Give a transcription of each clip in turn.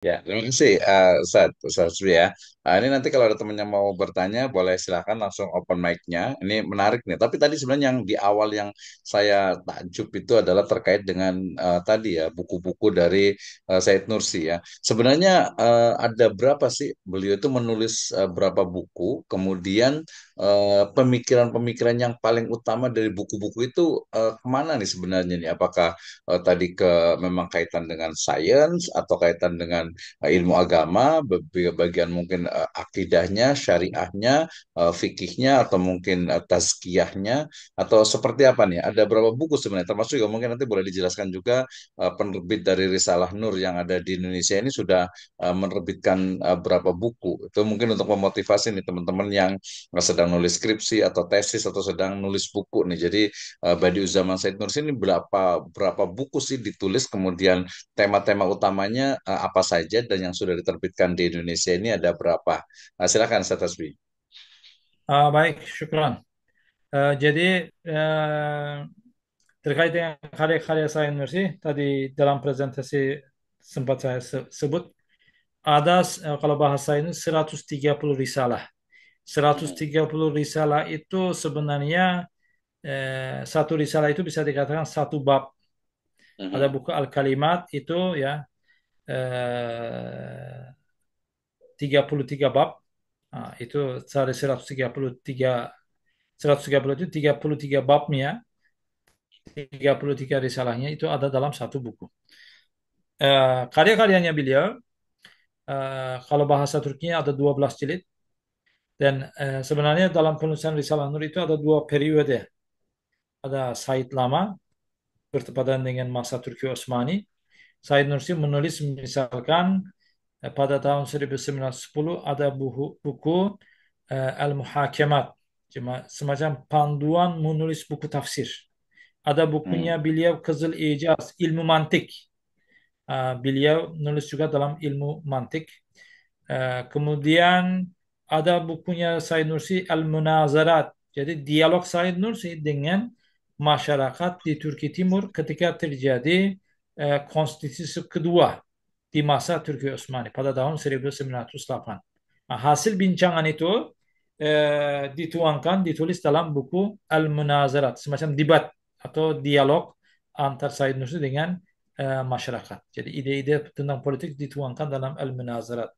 Ya, terima kasih, Ustaz Zwi ya. Ini nanti kalau ada teman yang mau bertanya, boleh silakan langsung open mic-nya. Ini menarik nih. Tapi tadi sebenarnya yang di awal yang saya takjub itu adalah terkait dengan tadi ya, buku-buku dari Said Nursi ya. Sebenarnya ada berapa sih beliau itu menulis berapa buku, kemudian pemikiran-pemikiran yang paling utama dari buku-buku itu kemana nih sebenarnya nih? Apakah tadi ke memang kaitan dengan sains atau kaitan dengan ilmu agama, bagian mungkin akidahnya, syariahnya, fikihnya, atau mungkin tazkiyahnya, atau seperti apa nih? Ada berapa buku sebenarnya? Termasuk juga mungkin nanti boleh dijelaskan juga penerbit dari Risalah Nur yang ada di Indonesia ini sudah menerbitkan berapa buku. Itu mungkin untuk memotivasi nih teman-teman yang sedang nulis skripsi atau tesis atau sedang nulis buku nih. Jadi Badiuzzama Said Nursi ini berapa berapa buku sih ditulis, kemudian tema-tema utamanya apa saja, dan yang sudah diterbitkan di Indonesia ini ada berapa? Silakan, Ustaz Tasbi. Baik, syukran. Jadi terkait dengan karya-karya saya Nursi, tadi dalam presentasi sempat saya sebut, ada kalau bahasa ini 130 risalah. seratus Mhm, tiga puluh risalah itu sebenarnya satu risalah itu bisa dikatakan satu bab. Ada mhm, buku Al-Kalimat itu ya eh, 33 bab. Nah, itu dari 133 itu 33 babnya, 33 risalahnya itu ada dalam satu buku. Karya-karyanya beliau, kalau bahasa Turkinya ada 12 jilid, dan sebenarnya dalam penulisan Risalah Nur itu ada dua periode. Ada Said Lama bertepatan dengan masa Turki Osmani. Said Nursi menulis misalkan pada tahun 1910 ada buku Al-Muhakemat, semacam panduan menulis buku tafsir. Ada bukunya mhm, beliau Kızıl İcaz, ilmu mantik. Beliau nulis juga dalam ilmu mantik. Kemudian ada bukunya Said Nursi Al-Munazarat. Jadi diyalog Said Nursi dengan masyarakat di Turki Timur ketika terjadi konstitusi kedua di masa Turki Osmani pada tahun 1908. Nah, hasil bincangan itu dituangkan, ditulis dalam buku Al-Munazarat, semacam debat atau dialog antar Said Nursi dengan masyarakat. Jadi ide-ide tentang politik dituangkan dalam Al-Munazarat.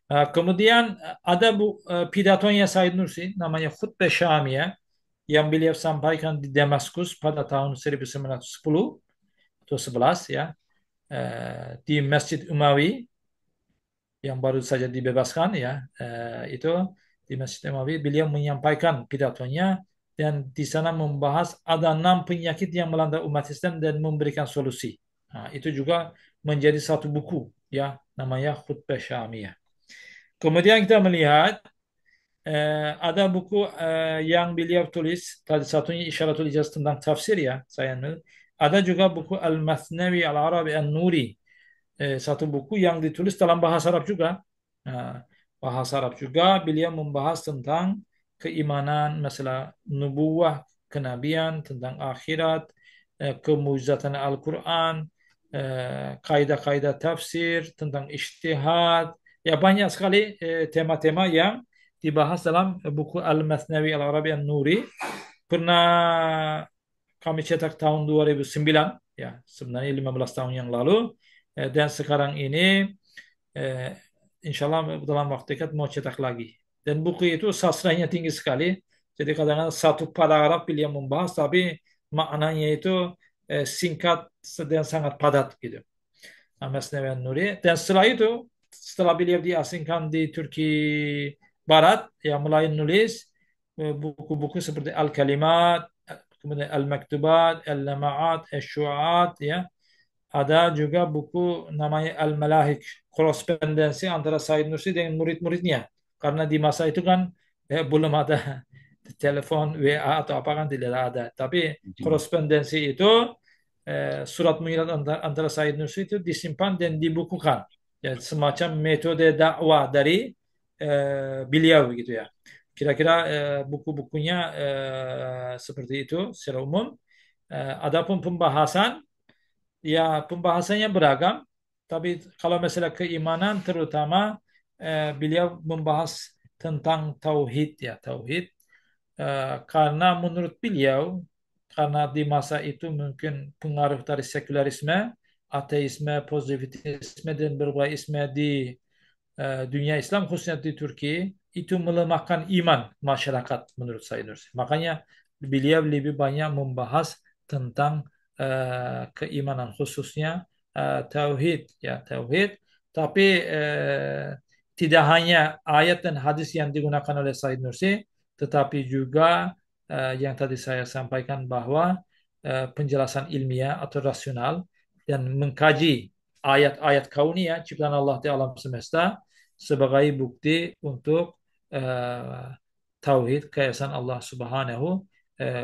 Kemudian ada bu pidatonya Said Nursi namanya Hutbe Şamiye yang beliau sampaikan di Damaskus pada tahun 1910 atau 11 ya, di Masjid Umawi yang baru saja dibebaskan ya, itu di Masjid Umawi beliau menyampaikan pidatonya, dan di sana membahas ada 6 penyakit yang melanda umat Islam dan memberikan solusi. Nah, itu juga menjadi satu buku ya, namanya Khutbah Syamiyah. Kemudian kita melihat ada buku yang beliau tulis, tadi satunya Isyaratul Ijaz tentang tafsir ya, saya ambil. Ada juga buku Al-Mathnawi Al-Arabi An-Nuri, satu buku yang ditulis dalam bahasa Arab juga. Nah, bahasa Arab juga beliau membahas tentang keimanan, masalah nubuwah, kenabian, tentang akhirat, kemujizatan Al-Quran, kaidah-kaidah tafsir, tentang ijtihad. Ya banyak sekali tema-tema yang dibahas dalam buku Al-Mathnawi Al-Arabi An-Nuri. Pernah kami cetak tahun 2009, ya sebenarnya 15 tahun yang lalu. Dan sekarang ini eh, insya Allah dalam waktu dekat mau cetak lagi. Dan buku itu sastranya tinggi sekali. Jadi kadang-kadang satu paragraf beliau membahas, tapi maknanya itu singkat dan sangat padat gitu. Ahmet Neven Nuri. Dan setelah itu, setelah beliau diasingkan di Turki Barat, yang mulai nulis buku-buku seperti Al-Kalimat, kemudian Al-Maktubat, Al-Lama'at, Al-Syu'at, ya. Ada juga buku namanya Al-Malahik, korespondensi antara Said Nursi dengan murid-muridnya. Karena di masa itu kan belum ada telepon, WA atau apa kan tidak ada. Tapi mhm. korespondensi itu surat menyurat antara Said Nursi itu disimpan dan dibukukan. Ya, semacam metode dakwah dari beliau gitu ya. Kira-kira buku-bukunya seperti itu secara umum. Adapun pembahasan, ya pembahasannya beragam. Tapi kalau mesela keimanan terutama beliau membahas tentang tauhid ya, tauhid. Karena menurut beliau, karena di masa itu mungkin pengaruh dari sekularisme, ateisme, positivisme dan berbagai di dünya İslam khususnya di Türkiye itu melemahkan iman masyarakat menurut saya Nursi. Makanya beliau lebih banyak membahas tentang keimanan khususnya tauhid ya tauhid. Tapi tidak hanya ayat dan hadis yang digunakan oleh Said Nursi, tetapi juga yang tadi saya sampaikan bahwa penjelasan ilmiah atau rasional dan mengkaji ayat-ayat kauniyah ciptaan Allah di alam semesta sebagai bukti untuk uh, tauhid keesaan Allah Subhanahu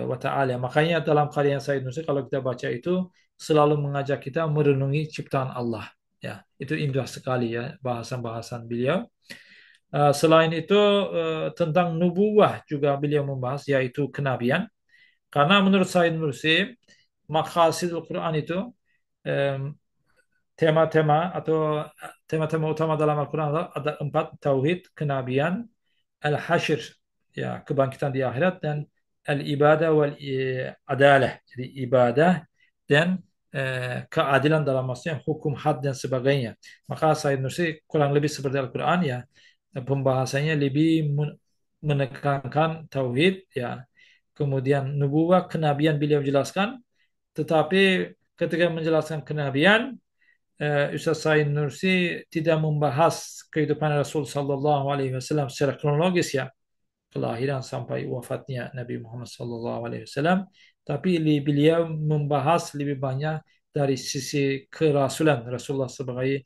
wa taala. Makanya dalam karya Said Nursi kalau kita baca itu selalu mengajak kita merenungi ciptaan Allah. Ya, itu indah sekali ya bahasan-bahasan beliau. Selain itu tentang nubuwah juga beliau membahas yaitu kenabian. Karena menurut Said Nursi maqasidul Quran itu em, tema-tema atau tema-tema utama dalam Al-Quran ada empat: tauhid, kenabian, al-hasyr ya kebangkitan di akhirat, dan al-ibadah wal adalah. Jadi ibadah dan keadilan dalam maksudnya hukum had dan sebagainya. Maka Said Nursi kurang lebih seperti Al-Quran ya, pembahasannya lebih menekankan tauhid ya. Kemudian nubuwah, kenabian beliau jelaskan, tetapi ketika menjelaskan kenabian Üstad Said Nursi tidak membahas kehidupan Rasul Sallallahu Alaihi Wasallam secara kronologis ya, kelahiran sampai wafatnya Nabi Muhammad Sallallahu Alaihi Wasallam, tapi beliau membahas lebih banyak dari sisi kerasulan Rasulullah sebagai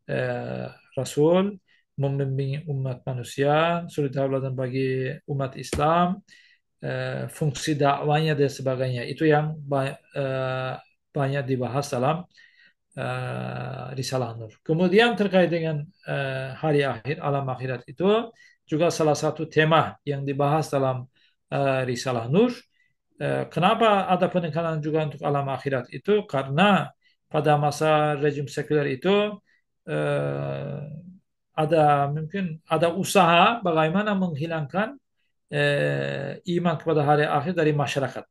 eh, Rasul, membimbing umat manusia, suri tauladan bagi umat Islam, fungsi dakwanya dan sebagainya. Itu yang banyak dibahas dalam Risalah Nur. Kemudian terkait dengan hari akhir, alam akhirat itu juga salah satu tema yang dibahas dalam Risalah Nur. Kenapa ada penekanan juga untuk alam akhirat itu? Karena pada masa rejim sekuler itu eh, ada mungkin ada usaha bagaimana menghilangkan iman kepada hari akhir dari masyarakat.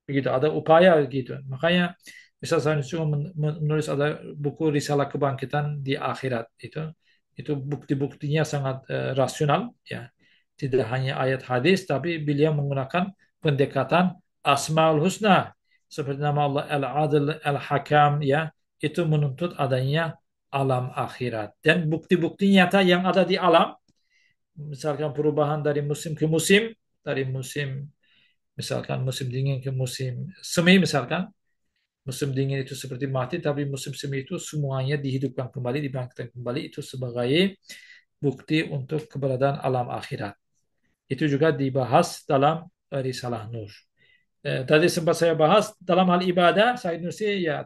Begitu, ada upaya gitu. Makanya misal saya cuma menulis ada buku Risalah Kebangkitan di Akhirat itu bukti-buktinya sangat rasional ya. Tidak hanya ayat hadis tapi beliau menggunakan pendekatan Asmaul Husna seperti nama Allah Al-Adil Al-Hakam ya, itu menuntut adanya alam akhirat dan bukti-bukti nyata yang ada di alam, misalkan perubahan dari musim ke musim, dari musim misalkan musim dingin ke musim semi misalkan. Musim dingin itu seperti mati, tapi musim semi itu semuanya dihidupkan kembali, dibangkitkan kembali. Itu sebagai bukti untuk keberadaan alam akhirat. Itu juga dibahas dalam Risalah Nur. Tadi sempat saya bahas dalam hal ibadah, Said Nursi ya